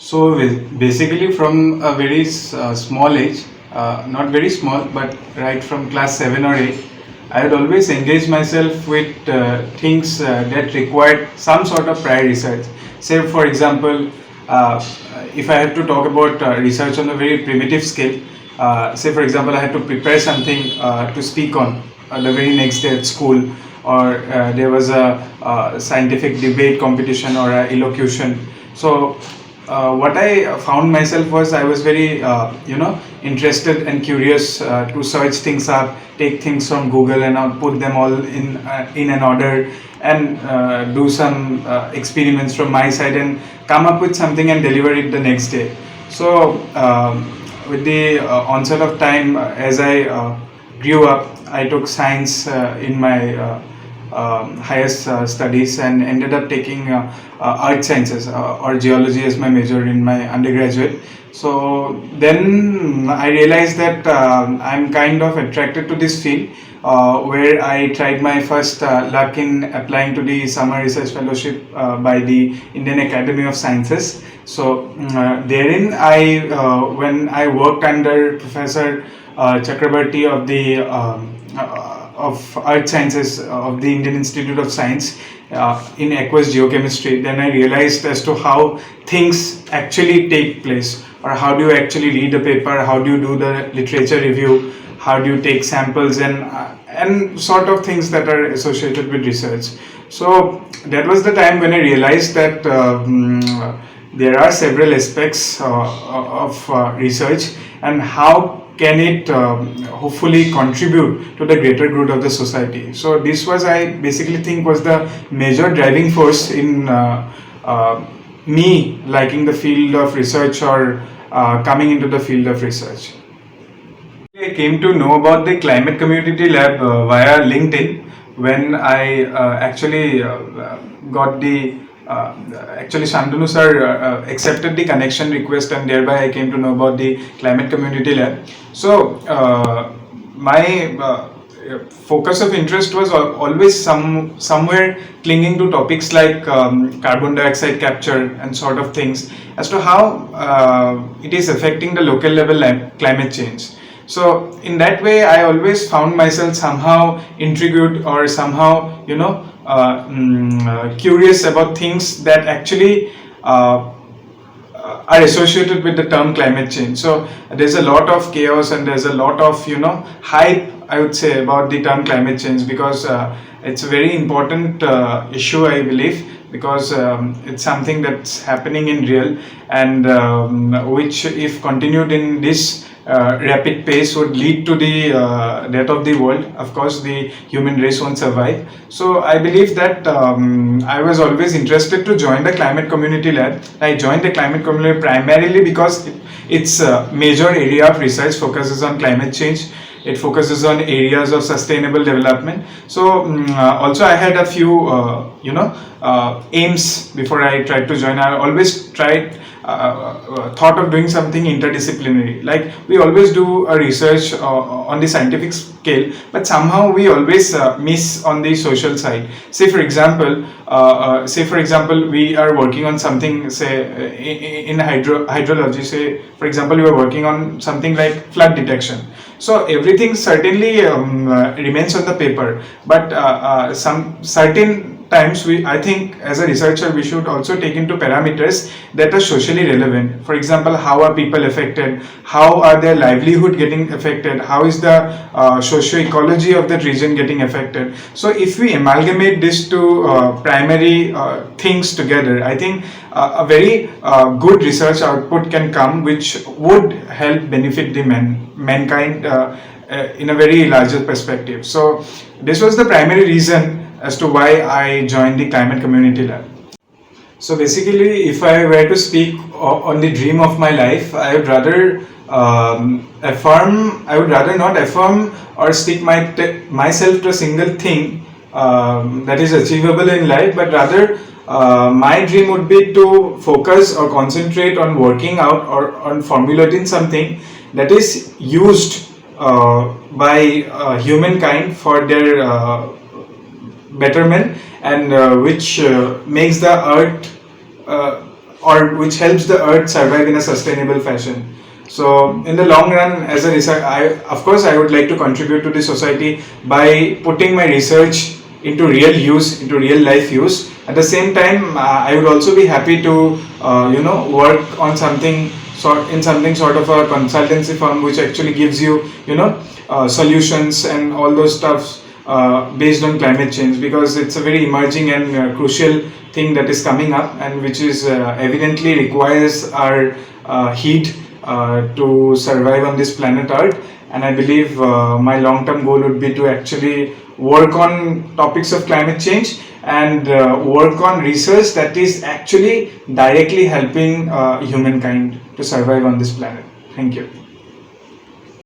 So basically, from a very small age, not very small, but right from class 7 or 8, I would always engage myself with things that required some sort of prior research. Say, for example, uh, if I had to talk about research on a very primitive scale, say, for example, I had to prepare something to speak on the very next day at school, or there was a scientific debate competition or a elocution. So what I found myself was I was very interested and curious to search things up, take things from Google and put them all in an order, and do some experiments from my side and come up with something and deliver it the next day. So with the onset of time, as I grew up, I took science in my highest studies and ended up taking earth sciences or geology as my major in my undergraduate. So then I realized that I'm kind of attracted to this field, where I tried my first luck in applying to the summer research fellowship by the Indian Academy of Sciences. So therein when I worked under Professor Chakrabarti of Earth Sciences of the Indian Institute of Science in aqueous geochemistry, then I realized as to how things actually take place, or how do you actually read a paper, how do you do the literature review, how do you take samples, and sort of things that are associated with research. So that was the time when I realized that there are several aspects of research, and how can it hopefully contribute to the greater good of the society. So this was, I basically think, was the major driving force in me liking the field of research, or coming into the field of research. I came to know about the Climate Community Lab via LinkedIn, when I actually got the actually Shantanu sir accepted the connection request, and thereby I came to know about the Climate Community Lab. So my focus of interest was always somewhere clinging to topics like carbon dioxide capture and sort of things, as to how it is affecting the local level climate change. So in that way, I always found myself somehow intrigued, or somehow curious about things that actually are associated with the term climate change. So there's a lot of chaos, and there's a lot of hype, I would say, about the term climate change, because it's a very important issue, I believe, because it's something that's happening in real, and which, if continued in this rapid pace, would lead to the death of the world. Of course, the human race won't survive. So I believe that I was always interested to join the Climate Community Lab. I joined the Climate Community primarily because its major area of research focuses on climate change. It focuses on areas of sustainable development. So also I had a few aims before I tried to join. I always thought of doing something interdisciplinary. Like, we always do a research on the scientific scale, but somehow we always miss on the social side. Say for example, we are working on something, say in hydrology. Say for example, we are working on something like flood detection. So everything certainly remains on the paper, but some certain times, I think as a researcher, we should also take into parameters that are socially relevant. For example, how are people affected? How are their livelihood getting affected? How is the socio-ecology of that region getting affected? So if we amalgamate these two primary things together, I think a very good research output can come, which would help benefit the mankind in a very larger perspective. So this was the primary reason as to why I joined the Climate Community Lab. So basically, if I were to speak on the dream of my life, I would rather not affirm or stick myself to a single thing that is achievable in life, but rather my dream would be to focus or concentrate on working out, or on formulating something that is used by humankind for their betterment, and which makes the earth or which helps the earth survive in a sustainable fashion. So in the long run, as a research, I would like to contribute to the society by putting my research into real use, into real life use. At the same time, I would also be happy to work on something sort of a consultancy firm which actually gives you solutions and all those stuff based on climate change, because it's a very emerging and crucial thing that is coming up, and which is evidently requires our heat to survive on this planet Earth. And I believe my long-term goal would be to actually work on topics of climate change and work on research that is actually directly helping humankind to survive on this planet. Thank you.